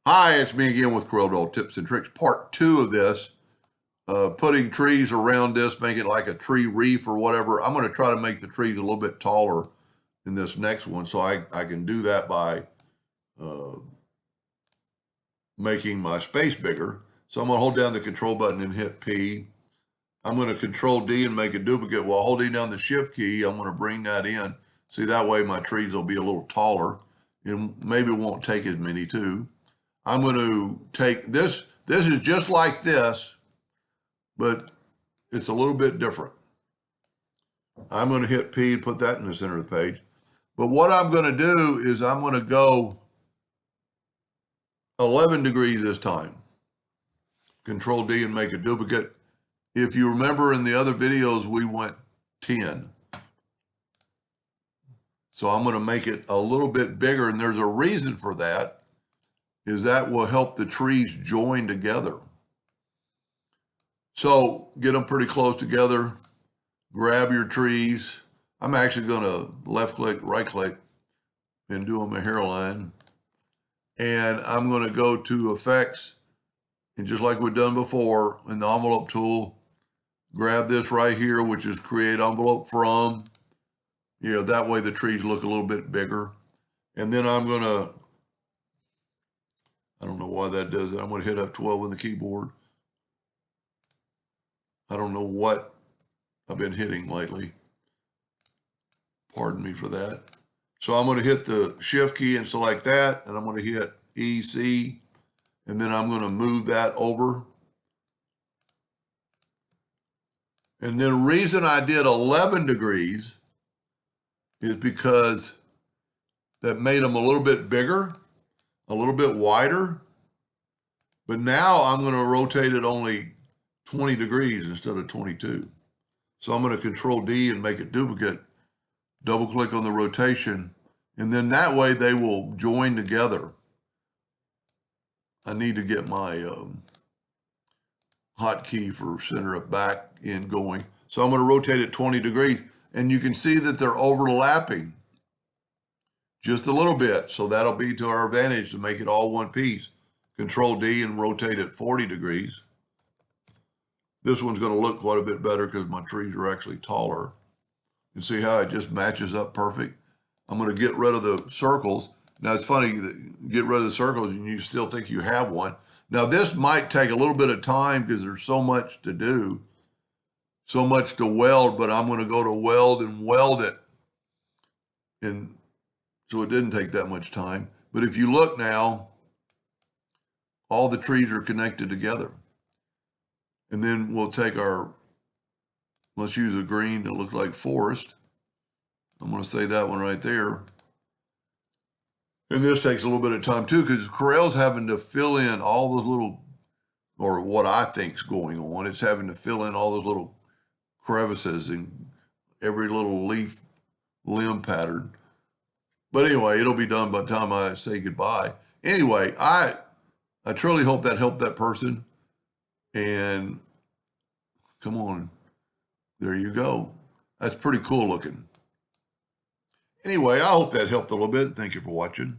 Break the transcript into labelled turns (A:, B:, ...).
A: Hi, it's me again with Corel Tips and Tricks, part 2 of this. Putting trees around this, make it like a tree reef or whatever. I'm going to try to make the trees a little bit taller in this next one, so I can do that by making my space bigger. So I'm going to hold down the control button and hit P. I'm going to control D and make a duplicate. While holding down the shift key, I'm going to bring that in. See, that way my trees will be a little taller and maybe won't take as many too. I'm going to take this. This is just like this, but it's a little bit different. I'm going to hit P and put that in the center of the page. But what I'm going to do is I'm going to go 11 degrees this time. Control D and make a duplicate. If you remember in the other videos, we went 10. So I'm going to make it a little bit bigger, and there's a reason for that. Is that will help the trees join together. So get them pretty close together, grab your trees. I'm actually going to left click, right click, and do them a hairline. And I'm going to go to effects, and just like we've done before in the envelope tool, grab this right here, which is create envelope from. That way the trees look a little bit bigger. And then I'm going to, I don't know why that does it. I'm going to hit F12 on the keyboard. I don't know what I've been hitting lately. Pardon me for that. So I'm going to hit the shift key and select that, and I'm going to hit EC, and then I'm going to move that over. And then the reason I did 11 degrees is because that made them a little bit bigger, a little bit wider. But now I'm going to rotate it only 20 degrees instead of 22. So I'm going to control D and make a duplicate, double click on the rotation, and then that way they will join together. I need to get my hotkey for center it back in going. So I'm going to rotate it 20 degrees, and you can see that they're overlapping just a little bit. So that'll be to our advantage to make it all one piece. Control D and rotate it 40 degrees. This one's going to look quite a bit better because my trees are actually taller. You see how it just matches up perfect? I'm going to get rid of the circles. Now, it's funny, get rid of the circles and you still think you have one. Now, this might take a little bit of time because there's so much to do, so much to weld, but I'm going to go to weld and weld it. And so it didn't take that much time. But if you look now, all the trees are connected together. And then we'll take let's use a green that looks like forest. I'm going to say that one right there. And this takes a little bit of time too, because Corel's having to fill in all those little, or what I think's going on. It's having to fill in all those little crevices and every little leaf limb pattern. But anyway, it'll be done by the time I say goodbye. Anyway, I truly hope that helped that person. And come on, there you go. That's pretty cool looking. Anyway, I hope that helped a little bit. Thank you for watching.